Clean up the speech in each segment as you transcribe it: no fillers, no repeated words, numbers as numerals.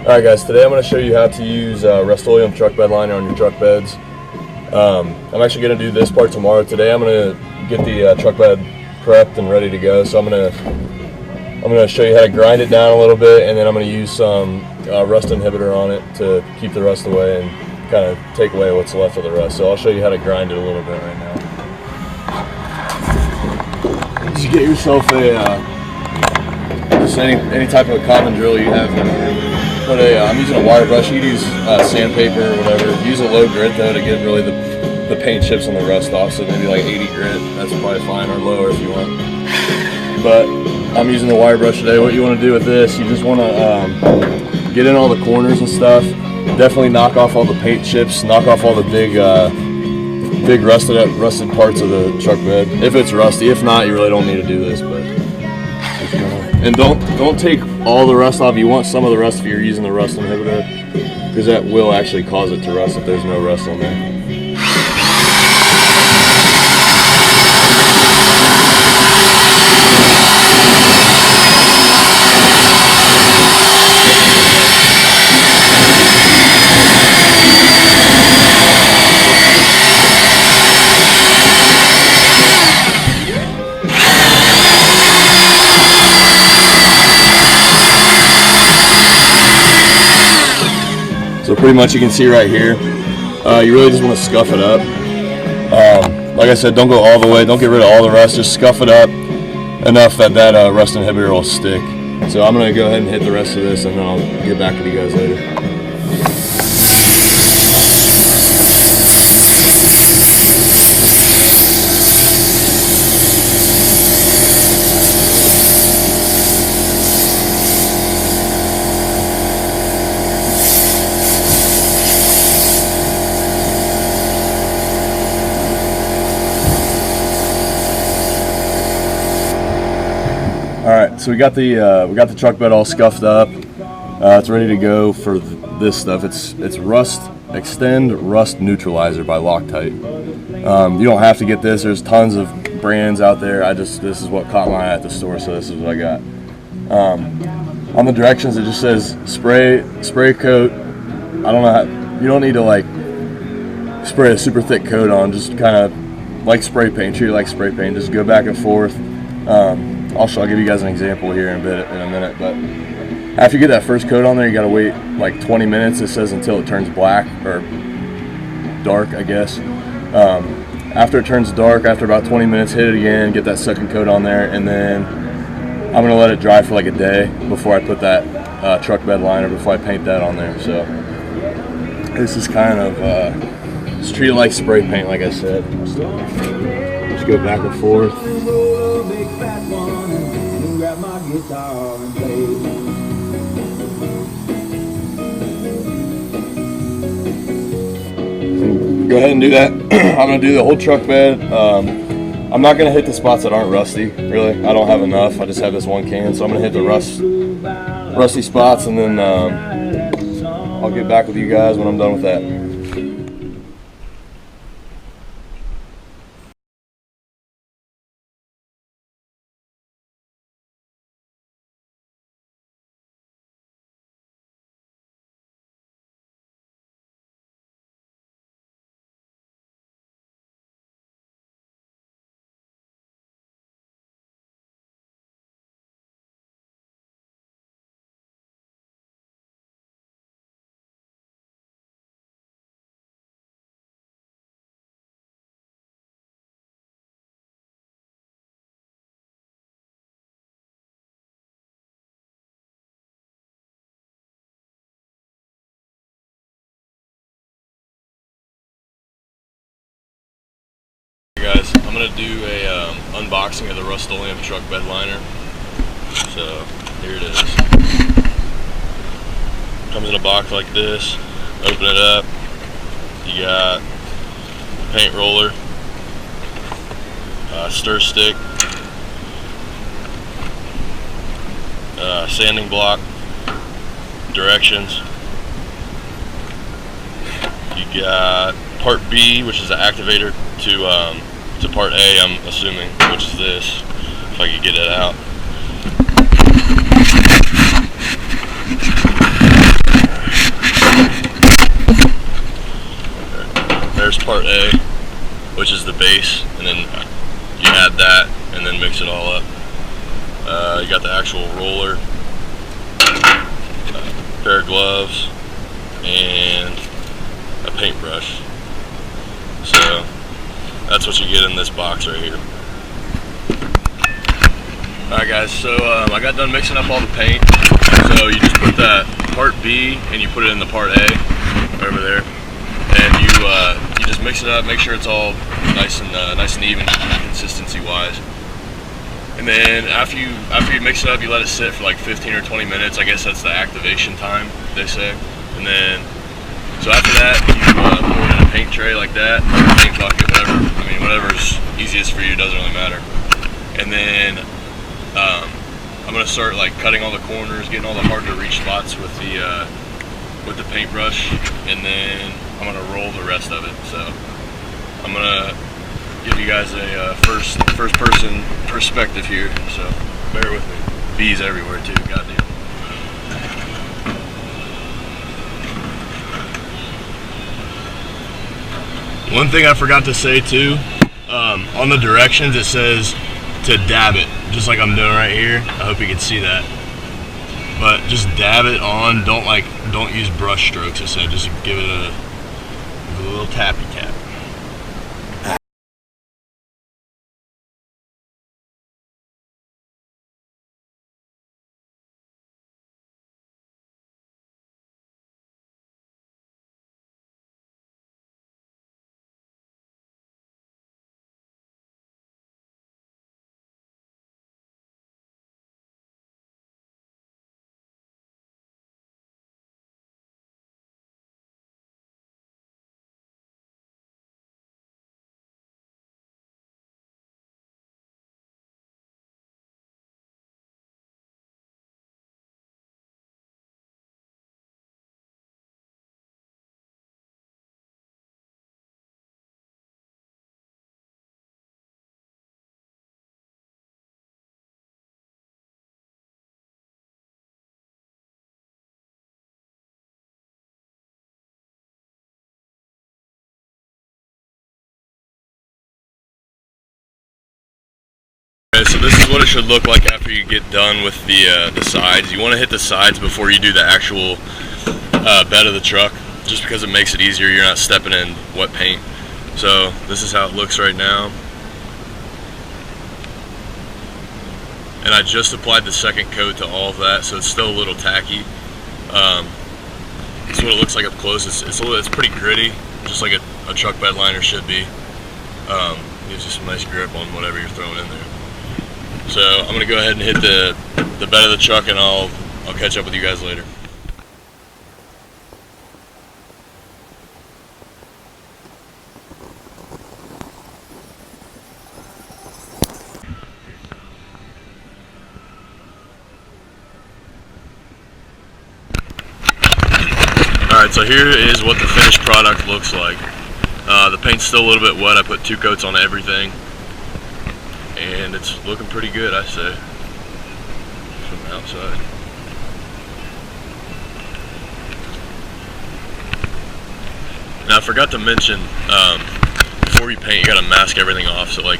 Alright guys, today I'm going to show you how to use Rustoleum truck bed liner on your truck beds. I'm actually going to do this part tomorrow. Today I'm going to get the truck bed prepped and ready to go. So I'm going to show you how to grind it down a little bit, and then I'm going to use some rust inhibitor on it to keep the rust away and kind of take away what's left of the rust. So I'll show you how to grind it a little bit right now. Just get yourself just any type of common drill you have. I'm using a wire brush. You can use sandpaper or whatever. Use a low grit though to get really the paint chips and the rust off. So maybe like 80 grit. That's probably fine, or lower if you want. But I'm using the wire brush today. What you want to do with this, you just want to get in all the corners and stuff. Definitely knock off all the paint chips. Knock off all the big rusted parts of the truck bed. If it's rusty, if not, you really don't need to do this. But and don't take all the rust off. You want some of the rust if you're using the rust inhibitor, because that will actually cause it to rust if there's no rust on there. So pretty much you can see right here, you really just want to scuff it up. Like I said, don't go all the way, don't get rid of all the rust, just scuff it up enough that rust inhibitor will stick. So I'm going to go ahead and hit the rest of this, and then I'll get back with you guys later. All right, so we got the truck bed all scuffed up. It's ready to go for this stuff. It's Rust Extend Rust Neutralizer by Loctite. You don't have to get this. There's tons of brands out there. This is what caught my eye at the store, so this is what I got. On the directions, it just says spray coat. I don't know how, you don't need to like spray a super thick coat on. Just kind of like spray paint. Treat it like spray paint. Just go back and forth. I'll give you guys an example here in a minute, but after you get that first coat on there, you gotta wait like 20 minutes. It says until it turns black or dark, I guess. After it turns dark, after about 20 minutes, hit it again, get that second coat on there, and then I'm gonna let it dry for like a day before I put that truck bed liner, before I paint that on there. So this is kind of just treat it like spray paint, like I said. Just go back and forth. Go ahead and do that. I'm going to do the whole truck bed. I'm not going to hit the spots that aren't rusty, really. I don't have enough. I just have this one can, so I'm going to hit the rusty spots, and then I'll get back with you guys when I'm done with that. Guys, I'm going to do a unboxing of the Rustoleum truck bed liner. So here it is. Comes in a box like this. Open it up. You got paint roller, stir stick, sanding block, directions. You got part B, which is the activator to part A, I'm assuming, which is this, if I could get it out. part A, which is the base, and then you add that and then mix it all up. You got the actual roller, a pair of gloves, and a paintbrush. So that's what you get in this box right here. Alright guys, so I got done mixing up all the paint. So you just put that part B and you put it in the part A over there, and you just mix it up, make sure it's all nice and even consistency wise. And then after you mix it up, you let it sit for like 15 or 20 minutes. I guess that's the activation time, they say. And then so after that, you pour it in a paint tray like that, paint bucket, whatever. I mean, whatever's easiest for you, doesn't really matter. And then I'm gonna start like cutting all the corners, getting all the hard to reach spots with the paintbrush, and then I'm gonna roll the rest of it. So I'm gonna give you guys a first person perspective here. So bear with me. Bees everywhere too. Goddamn. One thing I forgot to say too, on the directions it says to dab it, just like I'm doing right here. I hope you can see that. But just dab it on, don't use brush strokes, it said. Just give it a little tappy tap. Okay, so this is what it should look like after you get done with the sides. You want to hit the sides before you do the actual bed of the truck, just because it makes it easier. You're not stepping in wet paint. So this is how it looks right now. And I just applied the second coat to all of that, so it's still a little tacky. That's what it looks like up close. It's pretty gritty, just like a truck bed liner should be. Gives you some nice grip on whatever you're throwing in there. So I'm gonna go ahead and hit the bed of the truck, and I'll catch up with you guys later. Alright, so here is what the finished product looks like. The paint's still a little bit wet. I put 2 coats on everything, and it's looking pretty good, I say, from the outside. Now I forgot to mention, before you paint, you gotta mask everything off. So like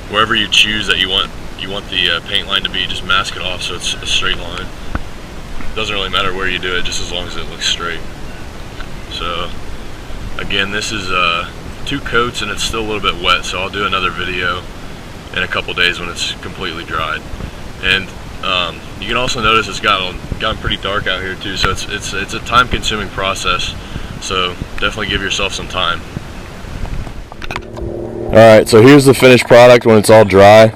wherever you choose that you want the paint line to be, just mask it off so it's a straight line. Doesn't really matter where you do it, just as long as it looks straight. So again, this is 2 coats and it's still a little bit wet, so I'll do another video in a couple days when it's completely dried. And you can also notice it's gotten pretty dark out here too, so it's a time-consuming process. So definitely give yourself some time. All right, so here's the finished product when it's all dry.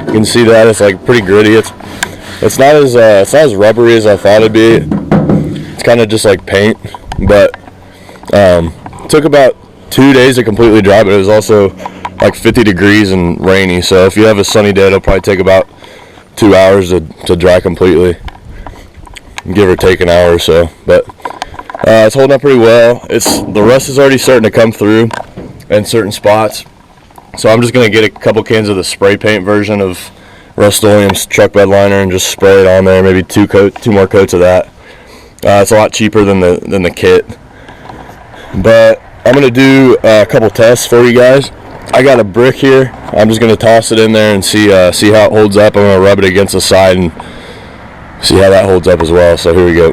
You can see that it's like pretty gritty. It's not as rubbery as I thought it'd be. It's kind of just like paint, but it took about 2 days to completely dry, but it was also like 50 degrees and rainy, so if you have a sunny day, it'll probably take about 2 hours to dry completely, give or take an hour or so. But it's holding up pretty well. The rust is already starting to come through in certain spots, so I'm just going to get a couple cans of the spray paint version of Rustoleum's truck bed liner and just spray it on there, maybe two more coats of that. It's a lot cheaper than the kit. but I'm gonna do a couple tests for you guys. I got a brick here. I'm just gonna toss it in there and see how it holds up. I'm gonna rub it against the side and see how that holds up as well. So here we go.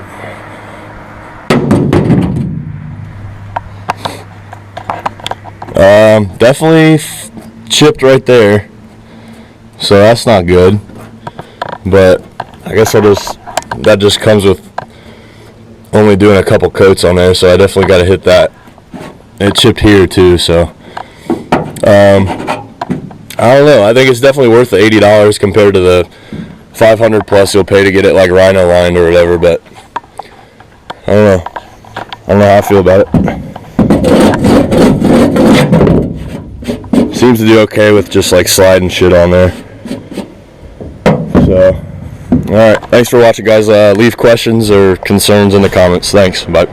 Definitely chipped right there, so that's not good. But I guess that just comes with only doing a couple coats on there. So I definitely got to hit that. It chipped here too, so I don't know. I think it's definitely worth the $80 compared to the $500 plus you'll pay to get it like rhino lined or whatever. But I don't know. I don't know how I feel about it. Seems to do okay with just like sliding shit on there. So, alright, thanks for watching, guys. Leave questions or concerns in the comments. Thanks. Bye.